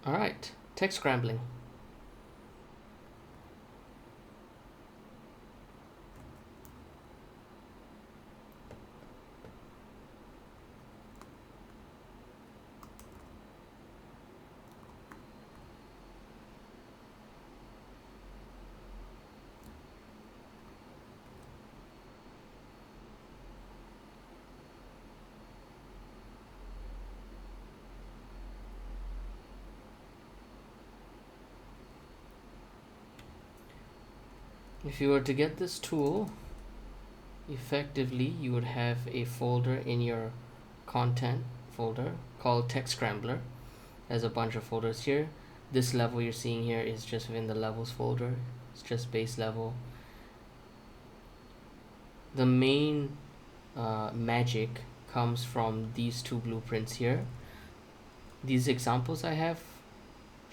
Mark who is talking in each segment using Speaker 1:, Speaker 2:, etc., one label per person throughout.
Speaker 1: All right, text scrambling. If you were to get this tool, effectively you would have a folder in your content folder called Text Scrambler. There's a bunch of folders here. This level you're seeing here is just within the levels folder. It's just base level. The main magic comes from these two blueprints here. These examples I have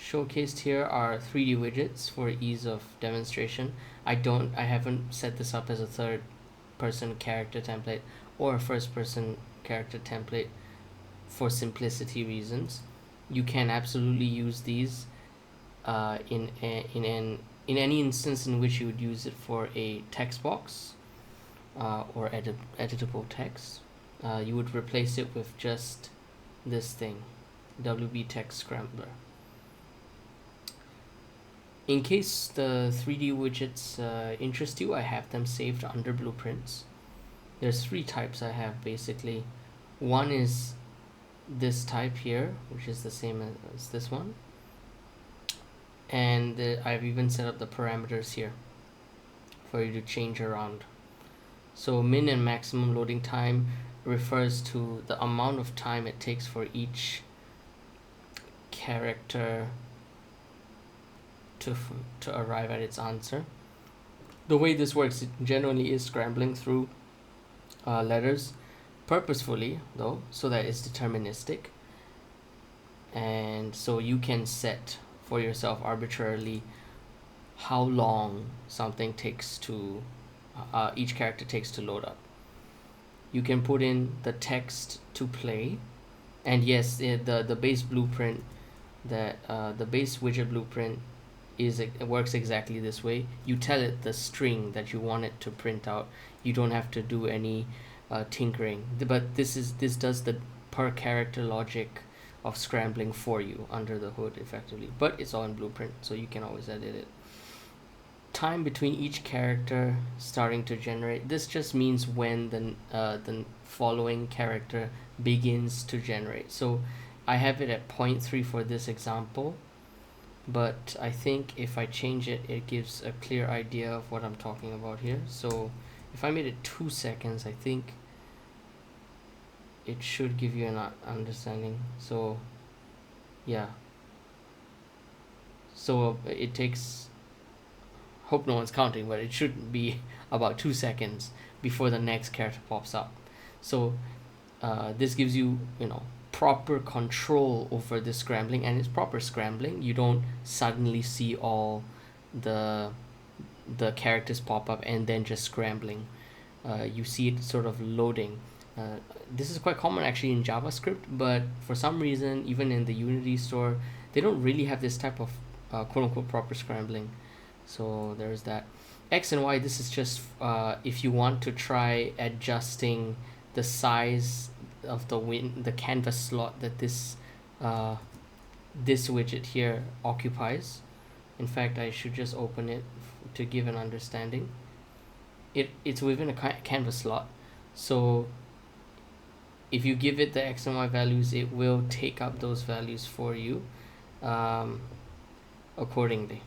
Speaker 1: showcased here are 3D widgets for ease of demonstration. I haven't set this up as a third person character template or a first person character template for simplicity reasons. You can absolutely use these in any instance in which you would use it for a text box or editable text. You would replace it with just this thing, WB Text Scrambler. In case the 3D widgets interest you, I have them saved under blueprints. There's three types I have basically. One is this type here, which is the same as this one. And I've even set up the parameters here for you to change around. So min and maximum loading time refers to the amount of time it takes for each character to arrive at its answer. The way this works generally is scrambling through letters purposefully though, so that it's deterministic, and so you can set for yourself arbitrarily how long something takes to each character takes to load up. You can put in the text to play, and yes, the base blueprint that the base widget blueprint it works exactly this way. You tell it the string that you want it to print out. You don't have to do any tinkering, but this does the per character logic of scrambling for you under the hood effectively, but it's all in blueprint, so you can always edit it. Time between each character starting to generate, this just means when the following character begins to generate. So I have it at 0.3 for this example, but I think if I change it, it gives a clear idea of what I'm talking about here. So if I made it 2 seconds, I think it should give you an understanding. So yeah, so it takes, hope no one's counting, but it should be about 2 seconds before the next character pops up. So this gives you proper control over the scrambling, and it's proper scrambling. You don't suddenly see all the characters pop up and then just scrambling. You see it sort of loading. This is quite common actually in JavaScript, but for some reason even in the Unity store they don't really have this type of quote-unquote proper scrambling. So there's that. X and Y, this is just if you want to try adjusting the size of the canvas slot that this widget here occupies. In fact, I should just open it to give an understanding. It's within a canvas slot, so if you give it the X and Y values, it will take up those values for you accordingly.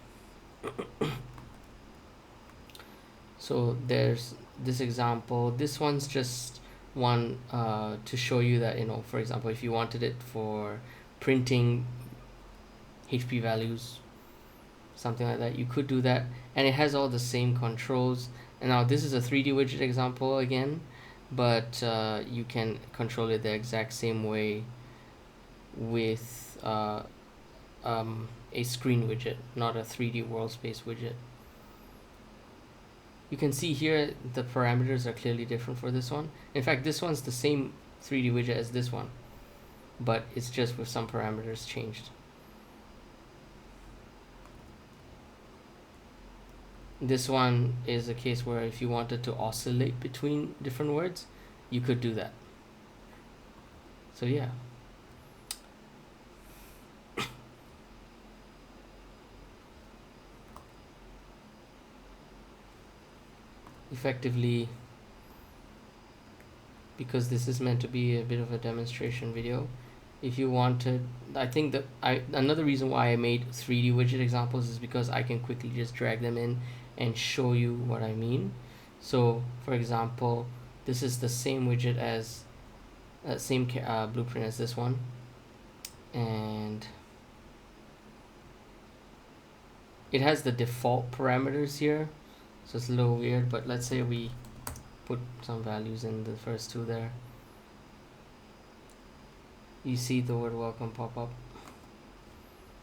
Speaker 1: So there's this example. This one's just one to show you that, for example, if you wanted it for printing HP values, something like that, you could do that, and it has all the same controls. And now this is a 3D widget example again, but you can control it the exact same way with a screen widget, not a 3D world space widget. You can see here the parameters are clearly different for this one. In fact, this one's the same 3D widget as this one, but it's just with some parameters changed. this one is a case where if you wanted to oscillate between different words, you could do that. So yeah. Effectively, because this is meant to be a bit of a demonstration video, if you wanted, I think that another reason why I made 3D widget examples is because I can quickly just drag them in and show you what I mean. So for example, this is the same widget as same blueprint as this one, and it has the default parameters here, so it's a little weird, but let's say we put some values in the first two there. You see the word welcome pop up,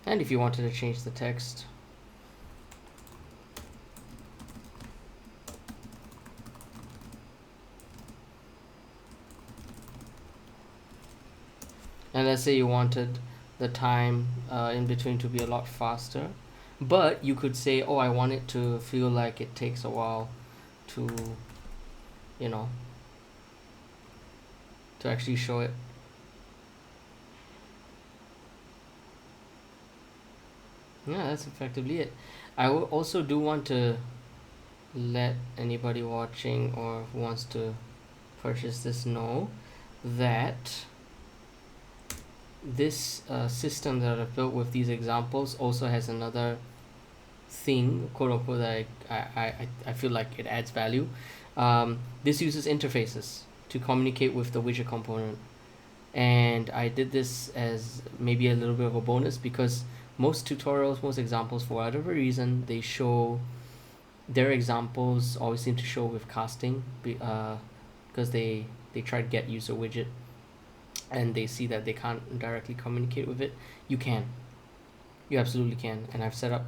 Speaker 1: and if you wanted to change the text, and let's say you wanted the time in between to be a lot faster, but you could say, oh, I want it to feel like it takes a while to, you know, to actually show it. Yeah, that's effectively it. I also do want to let anybody watching or who wants to purchase this know that this system that I've built with these examples also has another thing, quote unquote, that I feel like it adds value. This uses interfaces to communicate with the widget component, and I did this as maybe a little bit of a bonus because most tutorials, most examples, for whatever reason, they show their examples always seem to show with casting, because they try to get user widget and they see that they can't directly communicate with it. You can, you absolutely can, and I've set up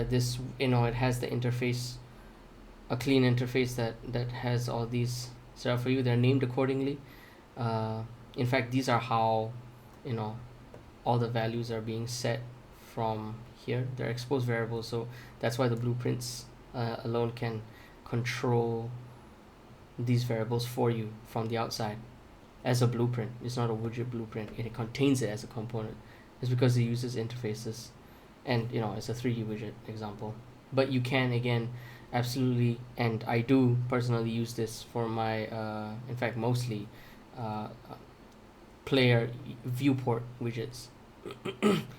Speaker 1: this, you know, it has the interface, a clean interface that has all these set up for you. They're named accordingly. In fact, these are how, you know, all the values are being set from here. They're exposed variables, so that's why the blueprints alone can control these variables for you from the outside as a blueprint. It's not a widget blueprint, it contains it as a component. It's because it uses interfaces, and you know, it's a 3D widget example. But you can, again, absolutely, and I do personally use this for my in fact mostly player viewport widgets.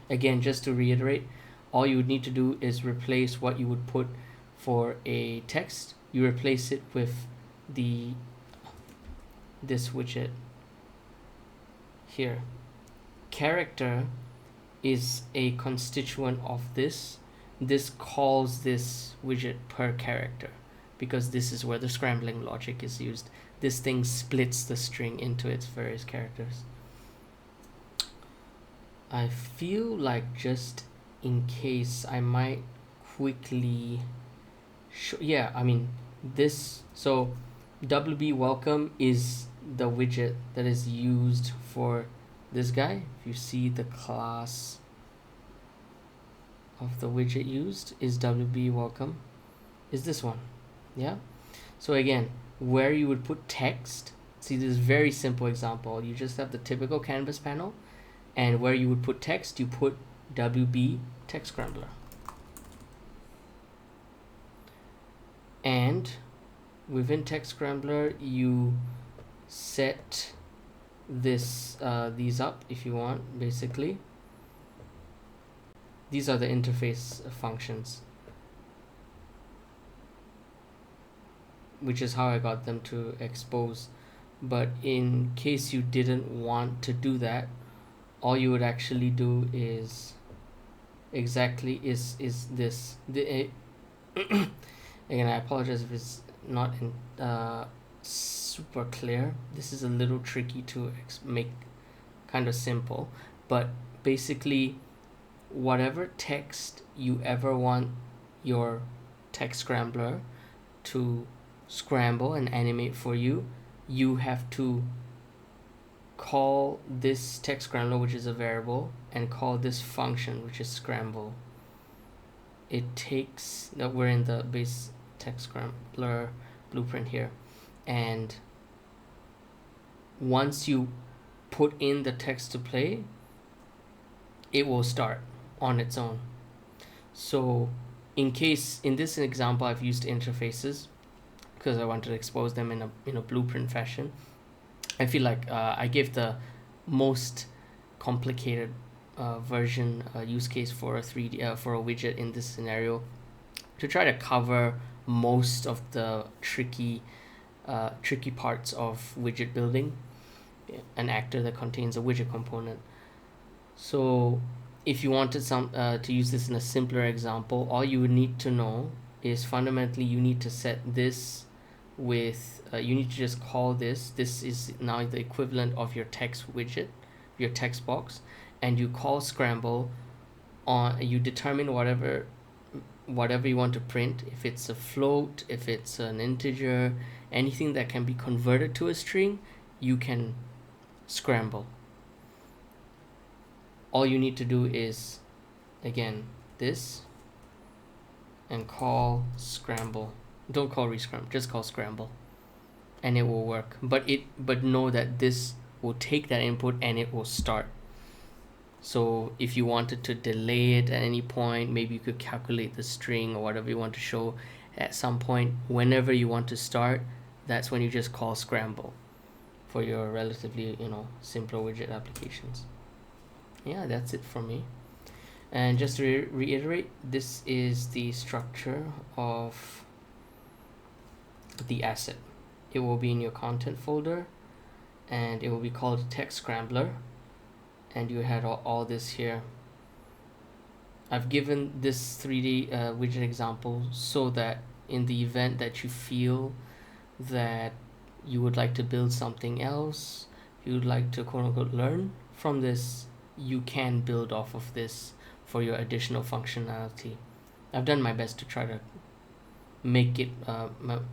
Speaker 1: Again, just to reiterate, all you would need to do is replace what you would put for a text. You replace it with this widget here. Character is a constituent of this. This calls this widget per character because this is where the scrambling logic is used. This thing splits the string into its various characters. I feel like, just in case, I might quickly yeah, I mean, this, so WB welcome is the widget that is used for this guy. If you see, the class of the widget used is WB welcome, is this one. Yeah, so again, where you would put text, see, this is very simple example. You just have the typical canvas panel, and where you would put text, you put WB Text Scrambler. And within Text Scrambler, you set this these up if you want. Basically, these are the interface functions, which is how I got them to expose. But in case you didn't want to do that, all you would actually do is this. Again, I apologize if it's not super clear. This is a little tricky to make kind of simple, but basically, whatever text you ever want your Text Scrambler to scramble and animate for you, you have to call this Text Scrambler, which is a variable, and call this function, which is scramble. it takes, we're in the base Text Scrambler blueprint here, and once you put in the text to play, it will start on its own. So in this example, I've used interfaces because I wanted to expose them in a blueprint fashion. I feel like I gave the most complicated version use case for a 3D for a widget in this scenario, to try to cover most of the tricky parts of widget building an actor that contains a widget component. So if you wanted to use this in a simpler example, all you would need to know is fundamentally you need to set this with you need to just call this is now the equivalent of your text widget, your text box, and you call scramble on, you determine whatever you want to print. If it's a float, if it's an integer, anything that can be converted to a string, you can scramble. All you need to do is, again, this, and call scramble. Don't call rescramble, just call scramble, and it will work. But know that this will take that input and it will start. So if you wanted to delay it at any point, maybe you could calculate the string or whatever you want to show at some point. Whenever you want to start, that's when you just call scramble for your relatively, simpler widget applications. Yeah, that's it from me. And just to reiterate, this is the structure of the asset. It will be in your content folder, and it will be called Text Scrambler, and you had all this here. I've given this 3D widget example so that in the event that you feel that you would like to build something else, you would like to quote unquote learn from this, you can build off of this for your additional functionality. I've done my best to try to make it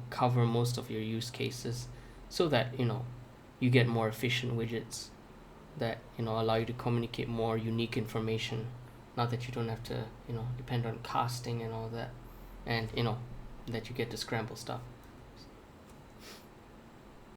Speaker 1: cover most of your use cases so that you get more efficient widgets that allow you to communicate more unique information, not that you don't have to depend on casting and all that, and that you get to scramble stuff.